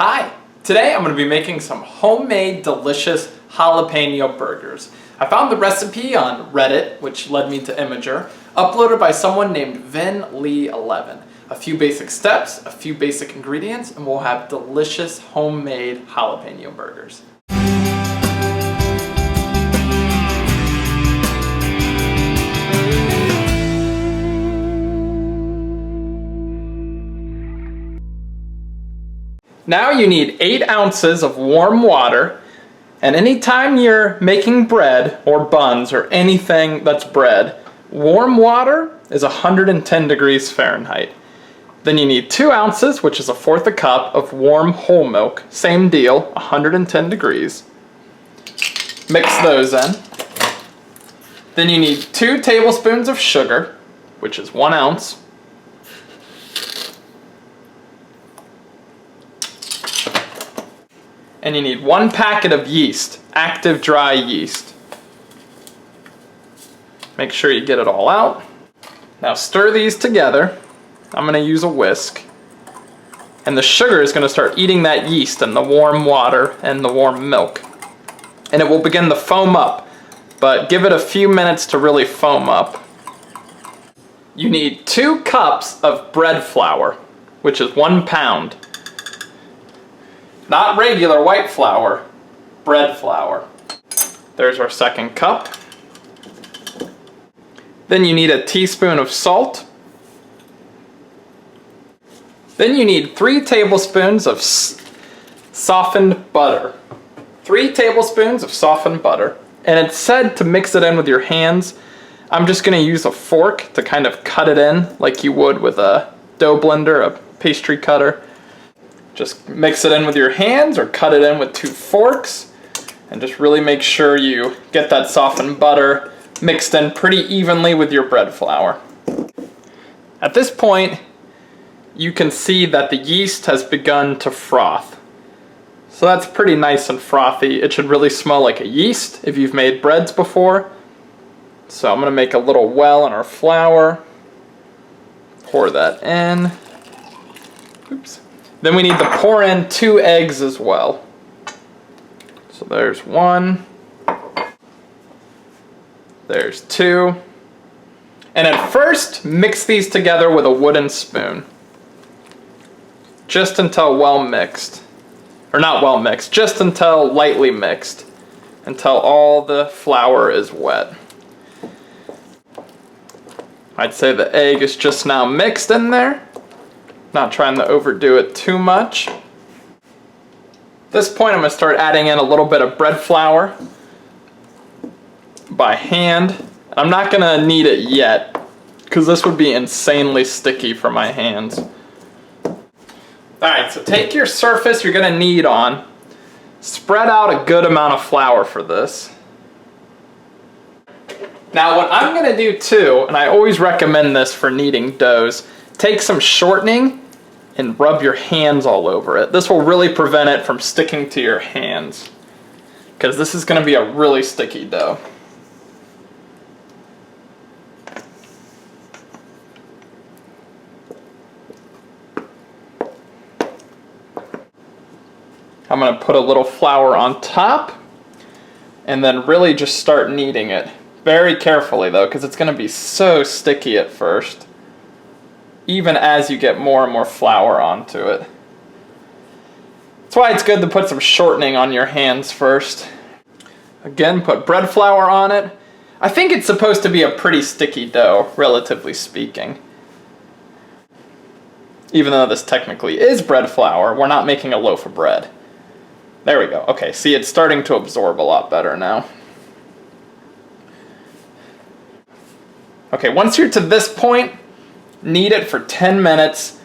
Hi! Today I'm going to be making some homemade delicious jalapeno burgers. I found the recipe on Reddit, which led me to Imager, uploaded by someone named VinLee11. A few basic steps, a few basic ingredients, and we'll have delicious homemade jalapeno burgers. Now you need 8 ounces of warm water, and anytime you're making bread or buns or anything that's bread, warm water is 110 degrees Fahrenheit. Then you need 2 ounces, which is 1/4 a cup, of warm whole milk. Same deal, 110 degrees. Mix those in. Then you need 2 tablespoons of sugar, which is 1 ounce. And you need 1 packet of yeast, active dry yeast. Make sure you get it all out. Now stir these together. I'm going to use a whisk. And the sugar is going to start eating that yeast and the warm water and the warm milk. And it will begin to foam up, but give it a few minutes to really foam up. You need 2 cups of bread flour, which is 1 pound. Not regular white flour, bread flour. There's our 2nd cup. Then you need a teaspoon of salt. Then you need 3 tablespoons of softened butter. 3 tablespoons of softened butter. And it's said to mix it in with your hands. I'm just going to use a fork to kind of cut it in like you would with a dough blender, a pastry cutter. Just mix it in with your hands or cut it in with 2 forks, and just really make sure you get that softened butter mixed in pretty evenly with your bread flour. At this point, you can see that the yeast has begun to froth. So that's pretty nice and frothy. It should really smell like a yeast if you've made breads before. So I'm going to make a little well in our flour. Pour that in. Oops. Then we need to pour in 2 eggs as well. So there's 1. There's 2. And at first, mix these together with a wooden spoon. Just until well mixed. Or not well mixed, just until lightly mixed. Until all the flour is wet. I'd say the egg is just now mixed in there. Not trying to overdo it too much. At this point, I'm going to start adding in a little bit of bread flour by hand. I'm not going to knead it yet, because this would be insanely sticky for my hands. Alright, so take your surface you're going to knead on. Spread out a good amount of flour for this. Now what I'm going to do too, and I always recommend this for kneading doughs, take some shortening and rub your hands all over it. This will really prevent it from sticking to your hands, because this is going to be a really sticky dough. I'm going to put a little flour on top and then really just start kneading it. Very carefully though, because it's going to be so sticky at first, even as you get more and more flour onto it. That's why it's good to put some shortening on your hands first. Again, put bread flour on it. I think it's supposed to be a pretty sticky dough, relatively speaking. Even though this technically is bread flour, we're not making a loaf of bread. There we go. Okay, see, it's starting to absorb a lot better now. Okay, once you're to this point, knead it for 10 minutes,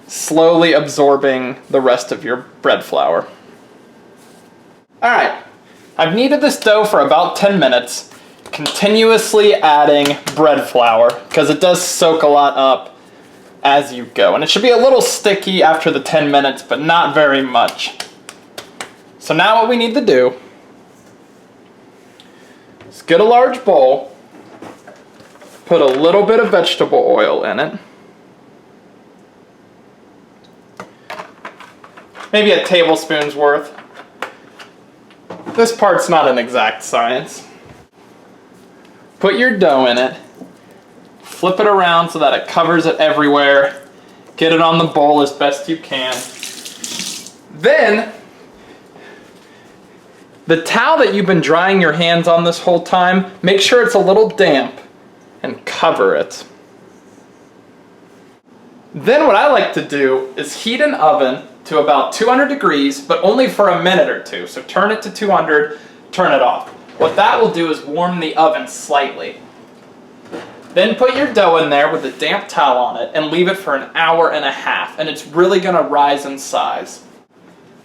slowly absorbing the rest of your bread flour. Alright, I've kneaded this dough for about 10 minutes, continuously adding bread flour, because it does soak a lot up as you go. And it should be a little sticky after the 10 minutes, but not very much. So now what we need to do is get a large bowl, put a little bit of vegetable oil in it, maybe a tablespoon's worth. This part's not an exact science. Put your dough in it. Flip it around so that it covers it everywhere. Get it on the bowl as best you can. Then, the towel that you've been drying your hands on this whole time, make sure it's a little damp and cover it. Then what I like to do is heat an oven to about 200 degrees, but only for a minute or two. So turn it to 200, turn it off. What that will do is warm the oven slightly. Then put your dough in there with a damp towel on it and leave it for an hour and a half, and it's really gonna rise in size.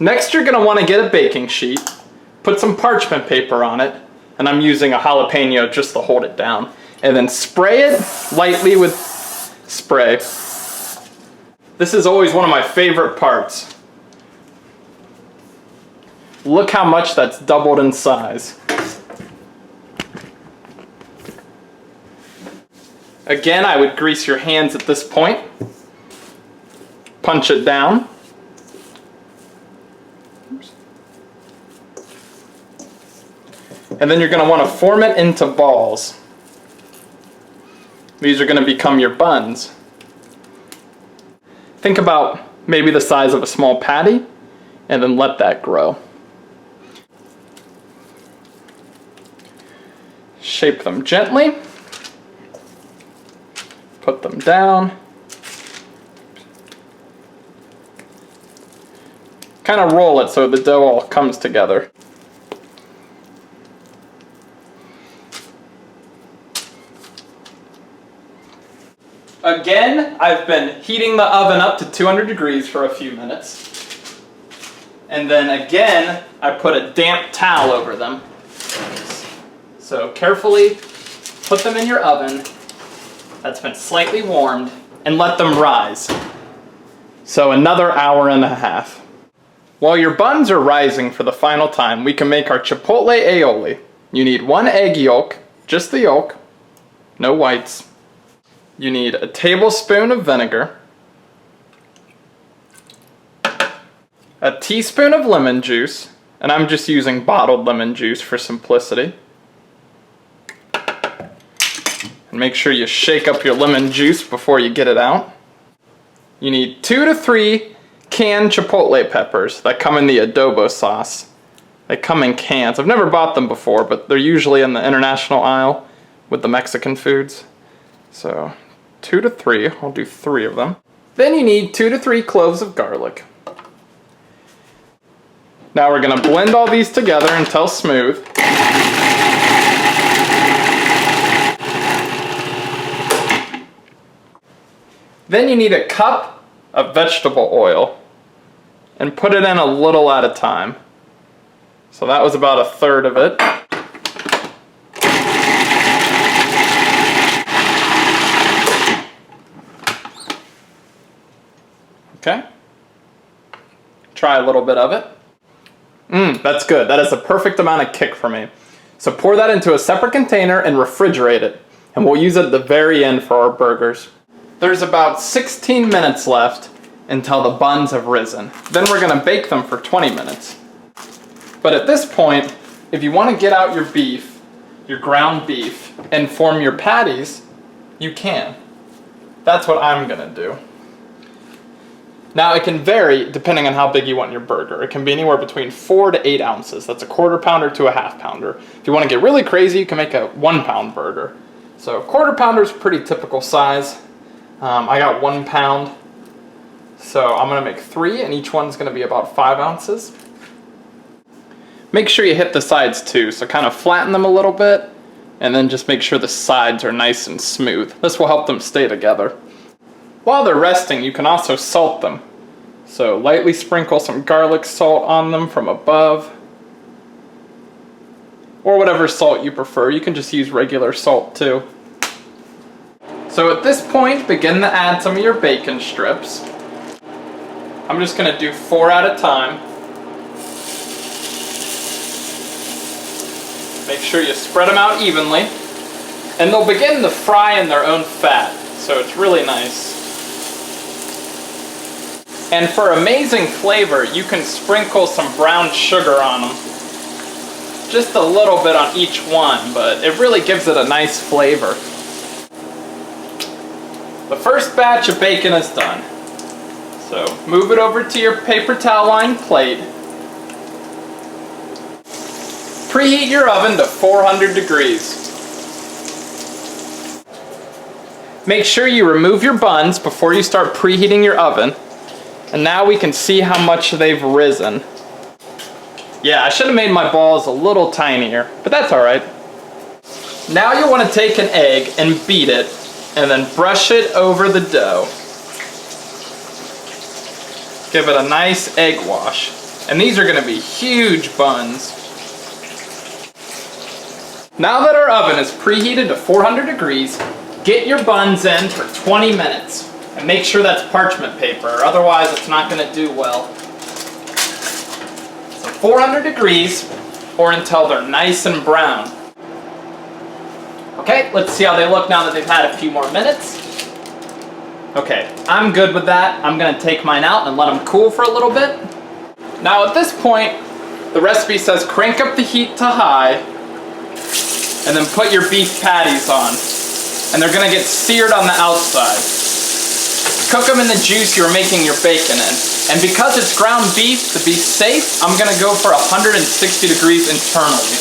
Next, you're gonna wanna get a baking sheet, put some parchment paper on it, and I'm using a jalapeno just to hold it down, and then spray it lightly with spray. This is always one of my favorite parts. Look how much that's doubled in size. Again, I would grease your hands at this point. Punch it down. And then you're going to want to form it into balls. These are going to become your buns. Think about maybe the size of a small patty, and then let that grow. Shape them gently. Put them down. Kind of roll it so the dough all comes together. Again, I've been heating the oven up to 200 degrees for a few minutes. And then again, I put a damp towel over them. So carefully put them in your oven that's been slightly warmed and let them rise. So another hour and a half. While your buns are rising for the final time, we can make our Chipotle aioli. You need 1 egg yolk, just the yolk, no whites. You need a tablespoon of vinegar, a teaspoon of lemon juice, and I'm just using bottled lemon juice for simplicity. And make sure you shake up your lemon juice before you get it out. You need 2 to 3 canned Chipotle peppers that come in the adobo sauce. They come in cans. I've never bought them before, but they're usually in the international aisle with the Mexican foods. So 2 to 3, I'll do 3 of them. Then you need 2 to 3 cloves of garlic. Now we're gonna blend all these together until smooth. Then you need a cup of vegetable oil and put it in a little at a time. So that was about 1/3 of it. Okay. Try a little bit of it. That's good. That is the perfect amount of kick for me. So pour that into a separate container and refrigerate it. And we'll use it at the very end for our burgers. There's about 16 minutes left until the buns have risen. Then we're gonna bake them for 20 minutes. But at this point, if you wanna get out your beef, your ground beef, and form your patties, you can. That's what I'm gonna do. Now it can vary depending on how big you want your burger. It can be anywhere between 4 to 8 ounces. That's a 1/4 pounder to a 1/2 pounder. If you want to get really crazy, you can make a 1 pound burger. So 1/4 pounder is pretty typical size. I got 1 pound. So I'm gonna make 3 and each one's gonna be about 5 ounces. Make sure you hit the sides too. So kind of flatten them a little bit and then just make sure the sides are nice and smooth. This will help them stay together. While they're resting, you can also salt them. So lightly sprinkle some garlic salt on them from above. Or whatever salt you prefer. You can just use regular salt too. So at this point, begin to add some of your bacon strips. I'm just gonna do 4 at a time. Make sure you spread them out evenly. And they'll begin to fry in their own fat. So it's really nice. And for amazing flavor, you can sprinkle some brown sugar on them. Just a little bit on each one, but it really gives it a nice flavor. The first batch of bacon is done. So move it over to your paper towel lined plate. Preheat your oven to 400 degrees. Make sure you remove your buns before you start preheating your oven. And now we can see how much they've risen. Yeah, I should have made my balls a little tinier, but that's all right. Now you want to take an egg and beat it, and then brush it over the dough. Give it a nice egg wash. And these are going to be huge buns. Now that our oven is preheated to 400 degrees, get your buns in for 20 minutes. And make sure that's parchment paper, otherwise it's not going to do well. So 400 degrees, or until they're nice and brown. Okay, let's see how they look now that they've had a few more minutes. Okay, I'm good with that. I'm going to take mine out and let them cool for a little bit. Now at this point, the recipe says crank up the heat to high, and then put your beef patties on. And they're going to get seared on the outside. Cook them in the juice you're making your bacon in. And because it's ground beef, to be safe, I'm going to go for 160 degrees internally.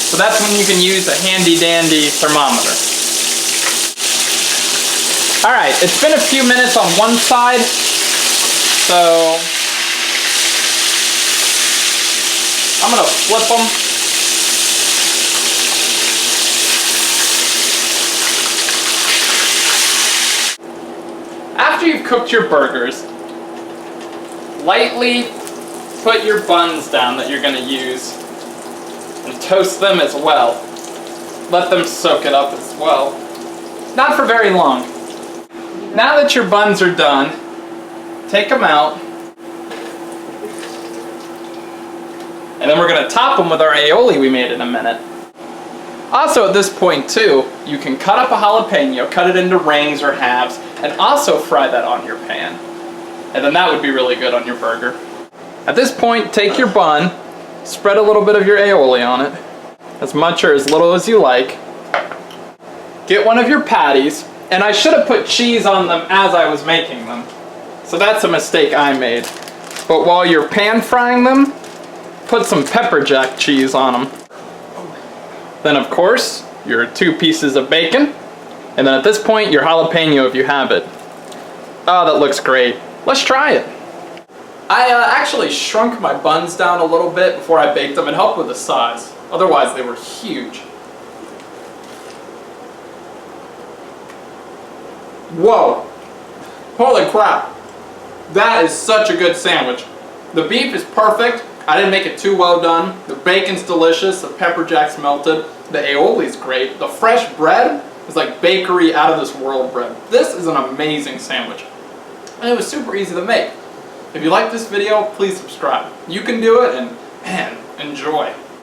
So that's when you can use a handy dandy thermometer. Alright, it's been a few minutes on one side, so I'm going to flip them. After you've cooked your burgers, lightly put your buns down that you're going to use and toast them as well. Let them soak it up as well. Not for very long. Now that your buns are done, take them out. And then we're going to top them with our aioli we made in a minute. Also at this point too, you can cut up a jalapeno, cut it into rings or halves, and also fry that on your pan. And then that would be really good on your burger. At this point, take your bun, spread a little bit of your aioli on it, as much or as little as you like. Get one of your patties, and I should have put cheese on them as I was making them. So that's a mistake I made. But while you're pan frying them, put some pepper jack cheese on them. Then of course, your 2 pieces of bacon, and then at this point, your jalapeno if you have it. Oh, that looks great. Let's try it. I actually shrunk my buns down a little bit before I baked them. It helped with the size. Otherwise, they were huge. Whoa. Holy crap. That is such a good sandwich. The beef is perfect. I didn't make it too well done. The bacon's delicious. The pepper jack's melted. The aioli's great. The fresh bread is like bakery out of this world bread. This is an amazing sandwich. And it was super easy to make. If you like this video, please subscribe. You can do it and, man, enjoy.